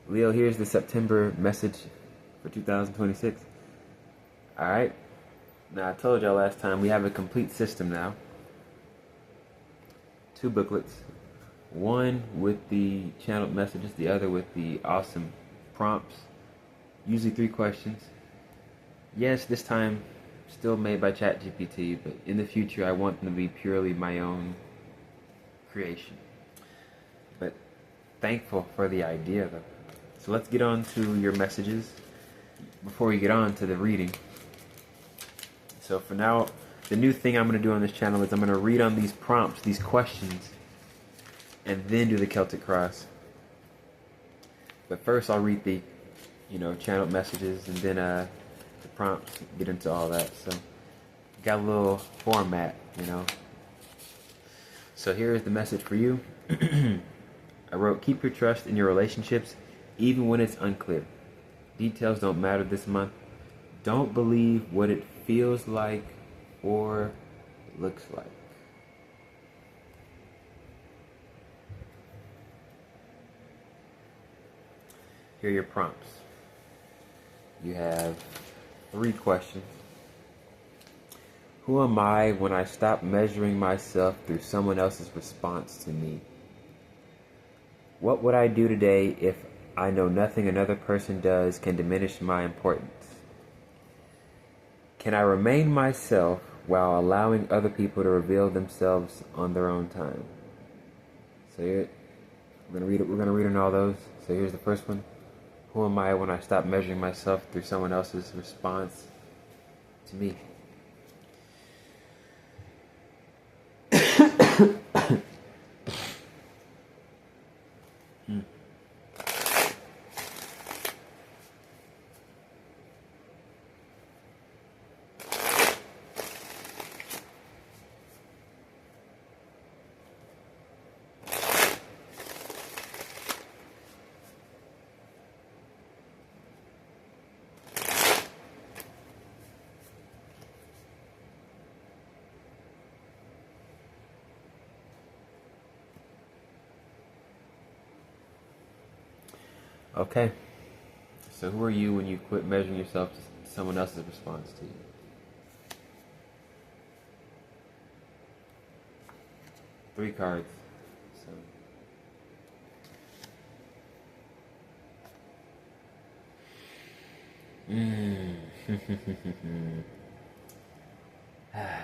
Leo, here's the September message for 2026. Alright. Now, I told y'all last time we have a complete system now. 2 booklets. One with the channeled messages, the other with the awesome prompts. Usually 3 questions. Yes, this time still made by ChatGPT, but in the future I want them to be purely my own creation. But thankful for the idea though. So let's get on to your messages before we get on to the reading. So for now, the new thing I'm going to do on this channel is I'm going to read on these prompts, these questions, and then do the Celtic Cross. But first I'll read the, channeled messages and then the prompts, get into all that. So got a little format, So here's the message for you. I wrote, keep your trust in your relationships even when it's unclear. Details don't matter this month. Don't believe what it feels like or looks like. Here are your prompts. You have 3 questions. Who am I when I stop measuring myself through someone else's response to me? What would I do today if I know nothing another person does can diminish my importance? Can I remain myself while allowing other people to reveal themselves on their own time? So here, we're gonna read on all those. So here's the first one. Who am I when I stop measuring myself through someone else's response to me? Okay. So who are you when you quit measuring yourself to someone else's response to you? Three cards. So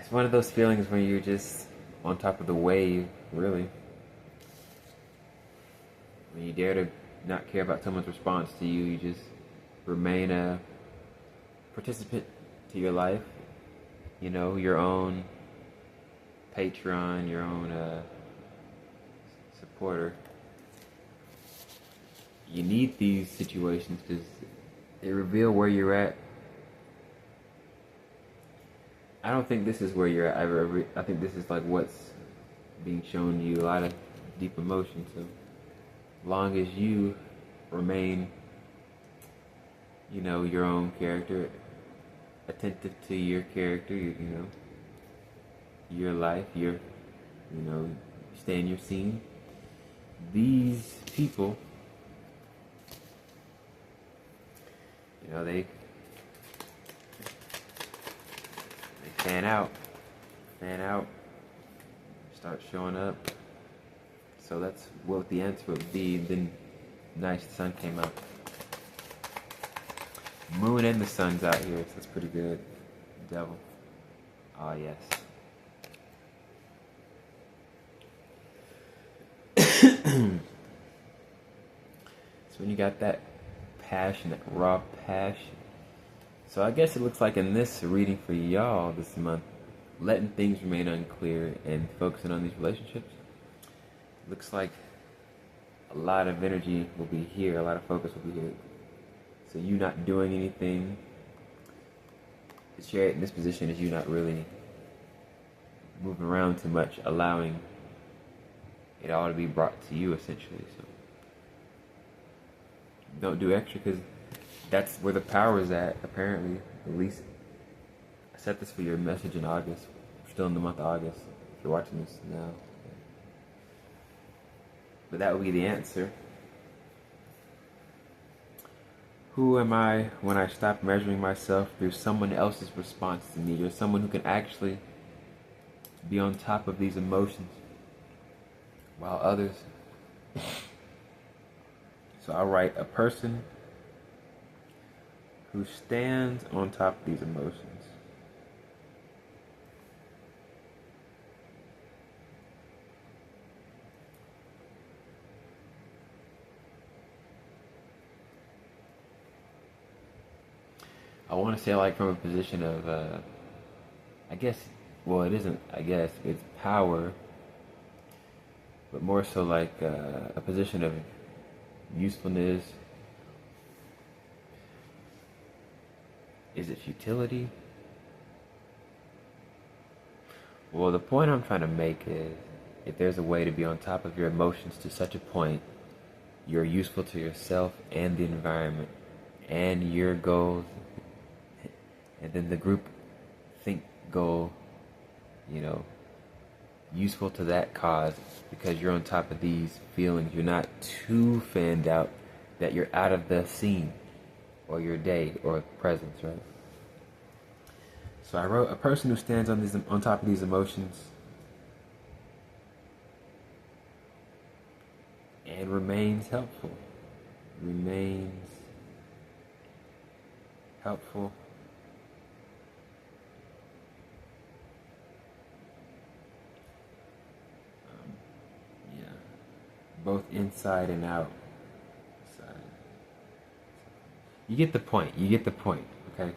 it's one of those feelings when you're just on top of the wave, really. When you dare to not care about someone's response to you, you just remain a participant to your life. Your own patron, your own supporter. You need these situations because they reveal where you're at. I don't think this is where you're at. I think this is like what's being shown to you, a lot of deep emotion. So long as you remain, your own character, attentive to your character, your life, stay in your scene. These people, they fan out, start showing up. So that's what the answer would be. And then, nice, the sun came out. Moon and the sun's out here, so it's pretty good. Devil. Ah, yes. So when you got that passion, that raw passion. So I guess it looks like in this reading for y'all this month, letting things remain unclear and focusing on these relationships. Looks like a lot of energy will be here, a lot of focus will be here. So you not doing anything, in this position is you not really moving around too much, allowing it all to be brought to you essentially. So don't do extra because that's where the power is at, apparently. At least I set this for your message in August. We're still in the month of August if you're watching this now. but that would be the answer. Who am I when I stop measuring myself through someone else's response to me? You're someone who can actually be on top of these emotions while others. So I'll write a person who stands on top of these emotions. I want to say like from a position of, I guess, well it isn't, I guess, it's power, but more so like a position of usefulness. Is it futility? Well, the point I'm trying to make is, if there's a way to be on top of your emotions to such a point, you're useful to yourself and the environment and your goals, and then the group think goal, useful to that cause because you're on top of these feelings. You're not too fanned out that you're out of the scene or your day or presence, right? So I wrote a person who stands on top of these emotions and remains helpful. Remains helpful. Both inside and out. You get the point. You get the point. Okay?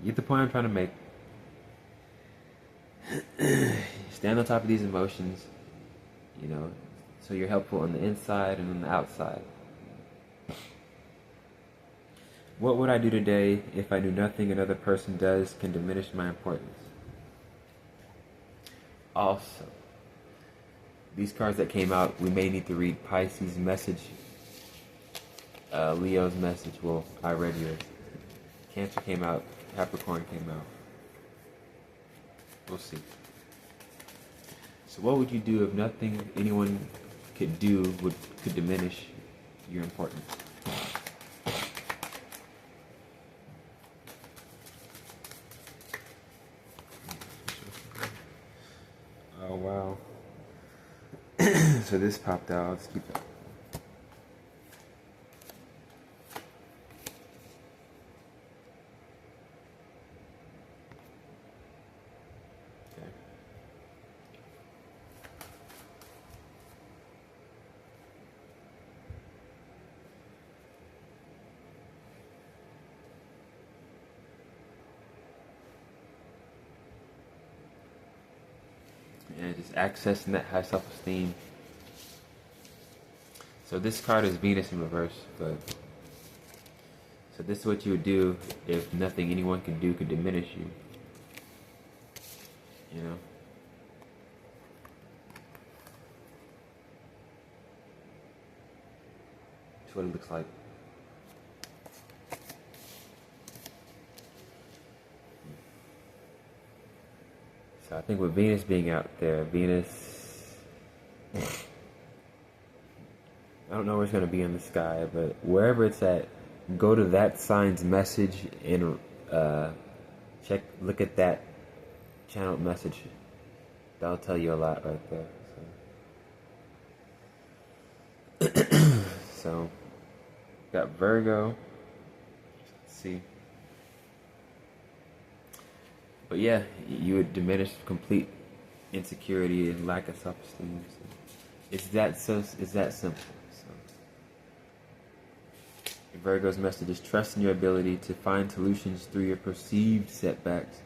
You get the point I'm trying to make. Stand on top of these emotions, so you're helpful on the inside and on the outside. What would I do today if I knew nothing another person does can diminish my importance? Also, these cards that came out, we may need to read Pisces' message, Leo's message. Well, I read yours. Cancer came out, Capricorn came out. We'll see. So what would you do if nothing anyone could do could diminish your importance? Oh, wow. So this popped out. Let's keep it. Okay. And just accessing that high self-esteem. So this card is Venus in reverse, but so this is what you would do if nothing anyone can do could diminish you. That's what it looks like. So I think with Venus being out there, Venus, I don't know where it's going to be in the sky, but wherever it's at, go to that sign's message and look at that channeled message. That'll tell you a lot right there. So got Virgo. Let's see. But yeah, you would diminish complete insecurity and lack of self-esteem. So it's that simple. Virgo's message is trust in your ability to find solutions through your perceived setbacks.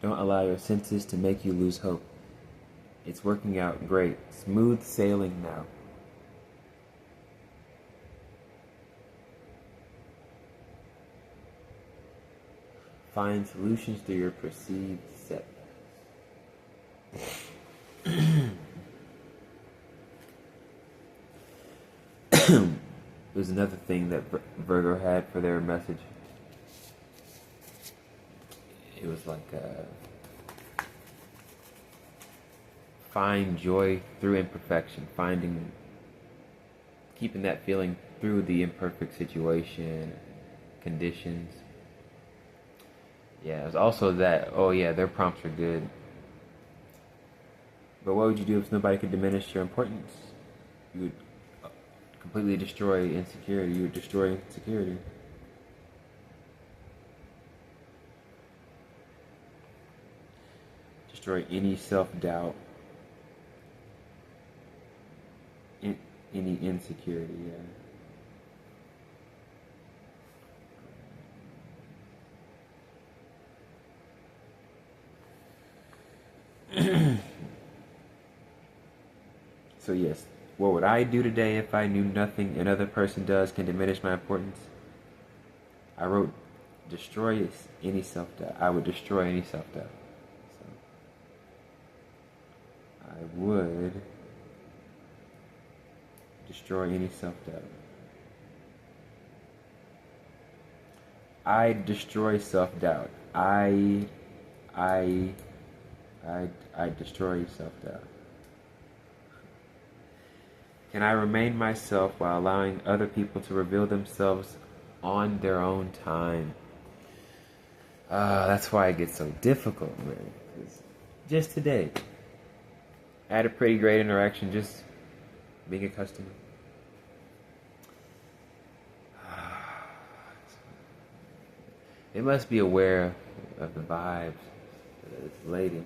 Don't allow your senses to make you lose hope. It's working out great. Smooth sailing now. Find solutions through your perceived setbacks. There's another thing that Virgo had for their message. It was like, find joy through imperfection. Finding keeping that feeling through the imperfect situation, conditions. Yeah, it's also that, oh yeah, their prompts are good. But what would you do if nobody could diminish your importance? You would completely destroy insecurity. You would destroy insecurity. Destroy any self-doubt. Any insecurity, yeah. So yes, what would I do today if I knew nothing another person does can diminish my importance? I wrote, destroy any self-doubt. I would destroy any self-doubt. So I would destroy any self-doubt. I destroy self-doubt. I destroy self-doubt. Can I remain myself while allowing other people to reveal themselves on their own time? That's why it gets so difficult, man. 'Cause just today, I had a pretty great interaction just being a customer. They must be aware of the vibes of this lady.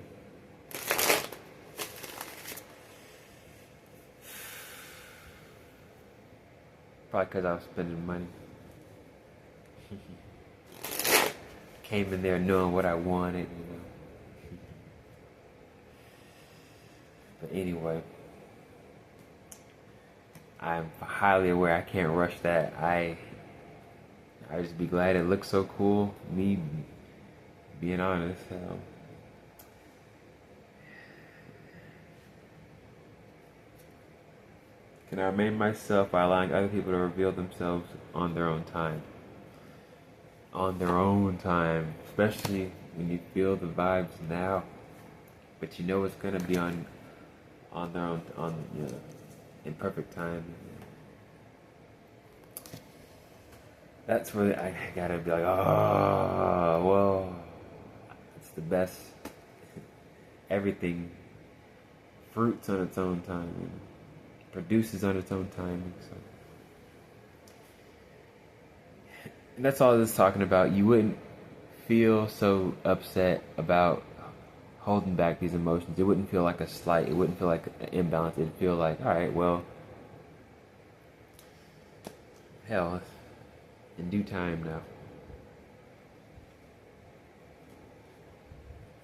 Probably because I was spending money. Came in there knowing what I wanted, But anyway, I'm highly aware I can't rush that. I just be glad it looks so cool. Me being honest. Can I remain myself by allowing other people to reveal themselves on their own time? On their own time, especially when you feel the vibes now, but you know it's gonna be on their own, in perfect time. That's where I gotta be like, oh, well, it's the best. Everything fruits on its own time, produces on its own timing. So. And that's all this is talking about. You wouldn't feel so upset about holding back these emotions. It wouldn't feel like a slight. It wouldn't feel like an imbalance. It'd feel like, all right, well, hell, in due time now.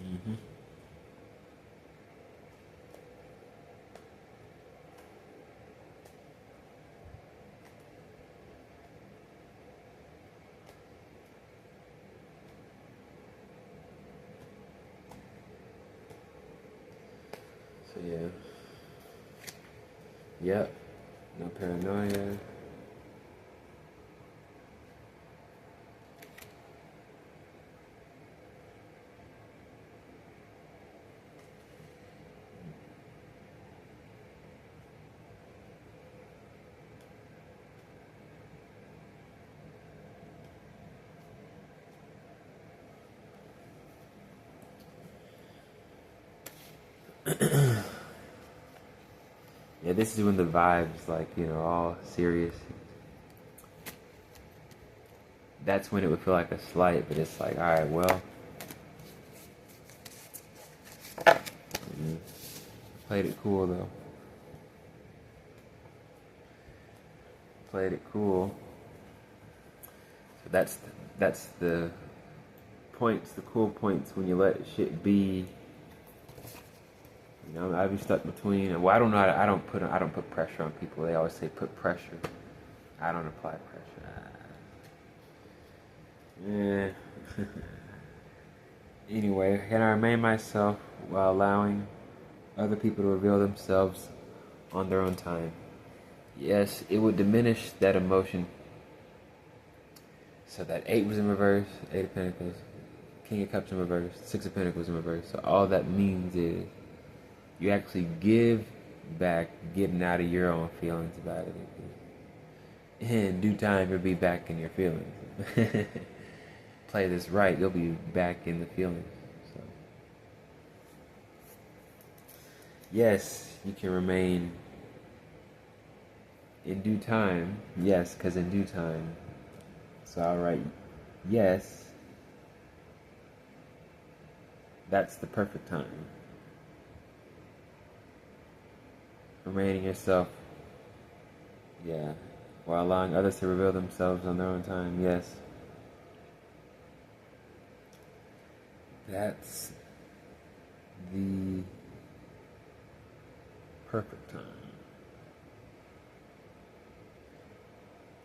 Mm-hmm. So yeah. Yep. No paranoia. Yeah, this is when the vibe's like, all serious. That's when it would feel like a slight, but it's like, alright, well. Played it cool though. Played it cool. So that's the points, the cool points when you let shit be. I'd be stuck between. Well, I don't know. I don't put pressure on people. They always say put pressure. I don't apply pressure. Yeah. Anyway, can I remain myself while allowing other people to reveal themselves on their own time? Yes, it would diminish that emotion. So that 8 was in reverse, 8 of Pentacles, King of Cups in reverse, 6 of Pentacles in reverse. So all that means is you actually give back, getting out of your own feelings about it. In due time, you'll be back in your feelings. Play this right, you'll be back in the feelings. So, yes, you can remain in due time. Yes, because in due time. So I'll write yes. That's the perfect time. Remaining yourself. Yeah. While allowing others to reveal themselves on their own time. Yes. That's the perfect time.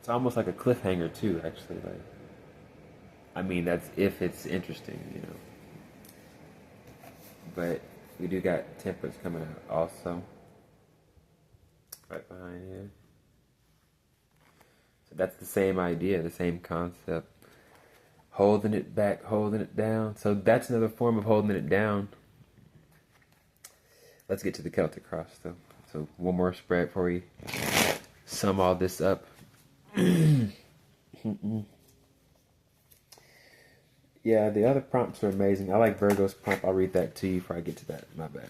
It's almost like a cliffhanger too, actually. Like, I mean, that's if it's interesting, you know. But we do got temperance coming out also, right behind here. So that's the same idea, the same concept. Holding it back, holding it down. So that's another form of holding it down. Let's get to the Celtic cross, though. So one more spread before we sum all this up. Yeah, the other prompts are amazing. I like Virgo's prompt. I'll read that to you before I get to that. My bad.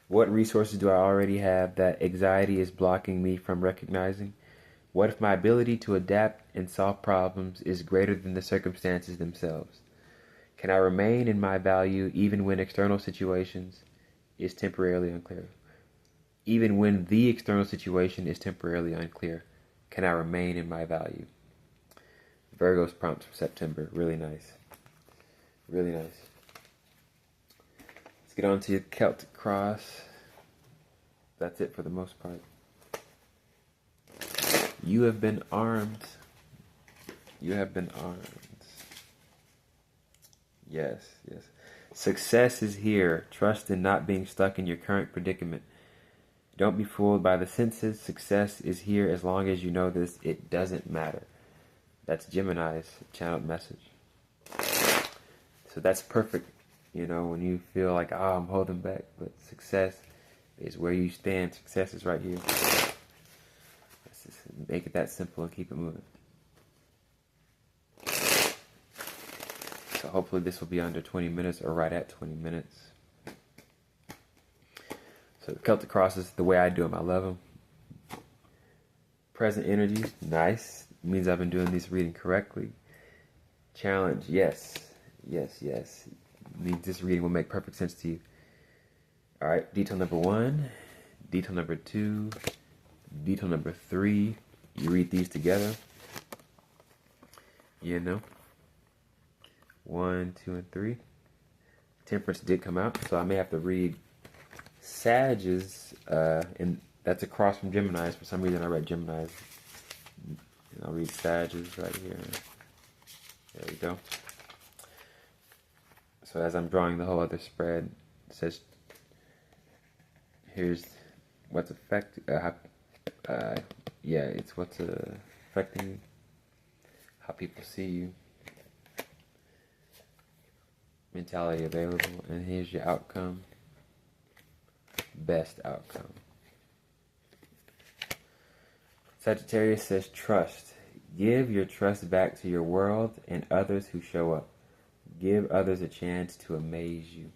What resources do I already have that anxiety is blocking me from recognizing? What if my ability to adapt and solve problems is greater than the circumstances themselves? Can I remain in my value even when external situations is temporarily unclear? Even when the external situation is temporarily unclear, can I remain in my value? Virgo's prompts for September. Really nice. Really nice. Let's get on to your Celtic cross. That's it for the most part. You have been armed. You have been armed. Yes, yes. Success is here. Trust in not being stuck in your current predicament. Don't be fooled by the senses. Success is here as long as you know this. It doesn't matter. That's Gemini's channeled message. So that's perfect, you know, when you feel like, oh, I'm holding back. But success is where you stand. Success is right here. Let's just make it that simple and keep it moving. So hopefully this will be under 20 minutes or right at 20 minutes. So the Celtic crosses, the way I do them, I love them. Present energy, nice. Means I've been doing this reading correctly. Challenge, yes. Yes, yes. Means this reading will make perfect sense to you. Alright, detail number 1, detail number 2, detail number 3. You read these together. You know. 1, 2, and 3. Temperance did come out, so I may have to read Sages, and that's across from Gemini's. For some reason I read Gemini's. And I'll read Sages right here. There we go. So as I'm drawing the whole other spread, it says, here's what's affecting, it's what's affecting how people see you. Mentality available, and here's your outcome. Best outcome. Sagittarius says trust. Give your trust back to your world and others who show up. Give others a chance to amaze you.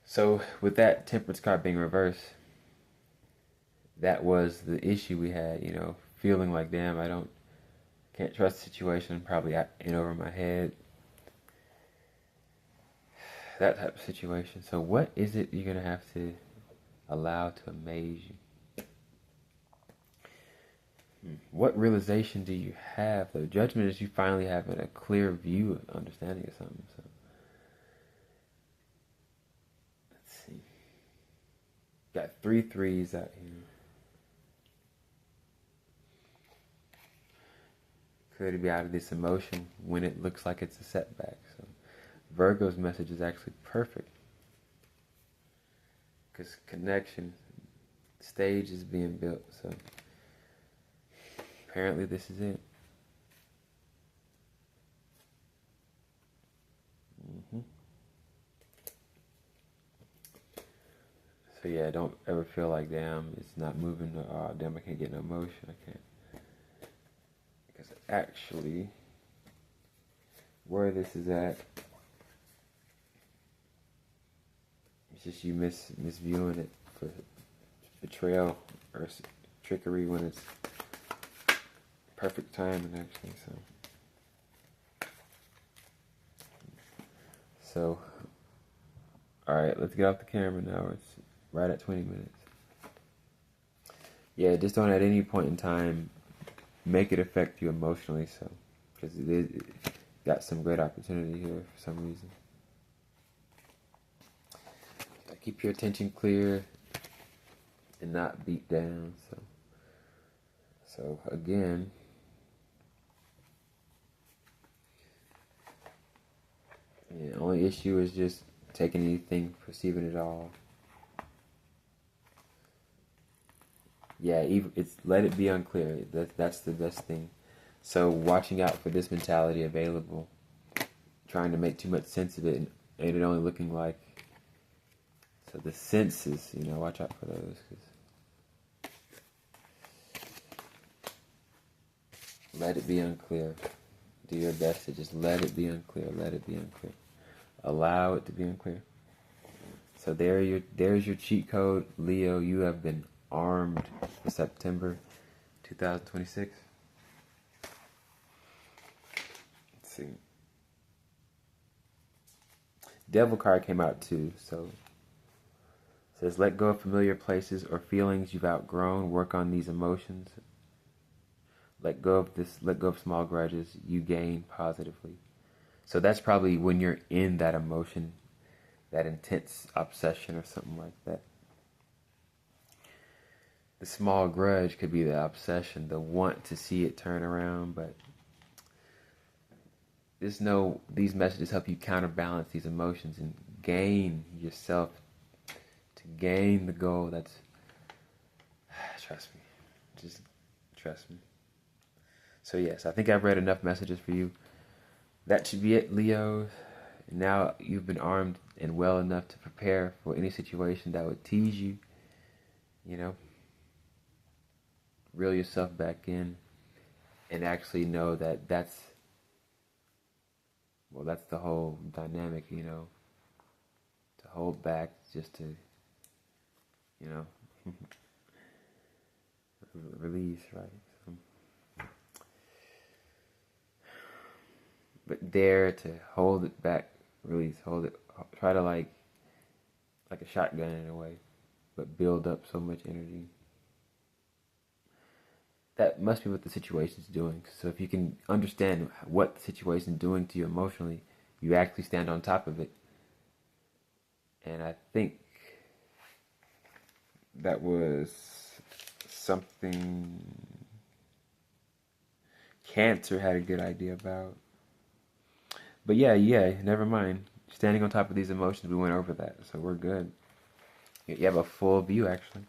So with that Temperance card being reversed, that was the issue we had, you know, feeling like, damn, can't trust the situation, probably in over my head. That type of situation. So what is it you're going to have to allow to amaze you? What realization do you have? The judgment is you finally having a clear view, understanding of something. So let's see. Got 3 threes out here. Could be out of this emotion when it looks like it's a setback. So Virgo's message is actually perfect. Because connection, stage is being built. So apparently this is it. So yeah, don't ever feel like, damn, it's not moving, or oh, damn, I can't get no motion. I can't. Because actually, where this is at, it's just you misviewing it for betrayal or trickery when it's perfect timing, actually. So, all right, let's get off the camera now. It's right at 20 minutes. Yeah, just don't at any point in time make it affect you emotionally. So, because it got some great opportunity here for some reason. Keep your attention clear and not beat down. So again, the only issue is just taking anything, perceiving it all. Yeah, it's let it be unclear. That's the best thing. So watching out for this mentality available, trying to make too much sense of it, and it only looking like. So the senses, watch out for those. Let it be unclear. Do your best to just let it be unclear. Let it be unclear. Allow it to be unclear. So there's your cheat code, Leo. You have been armed for September 2026. Let's see. Devil card came out too. So it says, let go of familiar places or feelings you've outgrown. Work on these emotions. Let go of small grudges you gain positively. So that's probably when you're in that emotion, that intense obsession or something like that. The small grudge could be the obsession, the want to see it turn around, but just know these messages help you counterbalance these emotions and gain yourself, to gain the goal. That's, trust me, just trust me. So yes, I think I've read enough messages for you. That should be it, Leo. Now you've been armed and well enough to prepare for any situation that would tease you. Reel yourself back in and actually know that that's the whole dynamic, to hold back just to, release, right? But dare to hold it back, release, hold it, try to like a shotgun in a way, but build up so much energy. That must be what the situation's doing. So if you can understand what the situation's doing to you emotionally, you actually stand on top of it. And I think that was something Cancer had a good idea about. But yeah, never mind. Standing on top of these emotions, we went over that, so we're good. You have a full view, actually.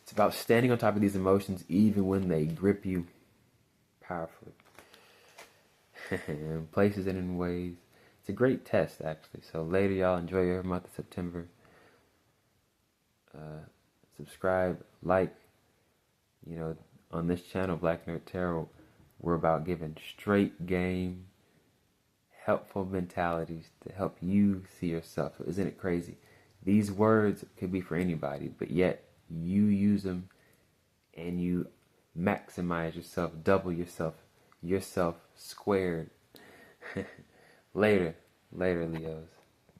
It's about standing on top of these emotions even when they grip you powerfully. In places and in ways. It's a great test, actually. So later, y'all, enjoy your month of September. Subscribe, like. On this channel, Black Nerd Tarot, we're about giving straight game, helpful mentalities to help you see yourself. Isn't it crazy? These words could be for anybody, but yet you use them and you maximize yourself, double yourself squared. Later, Leos.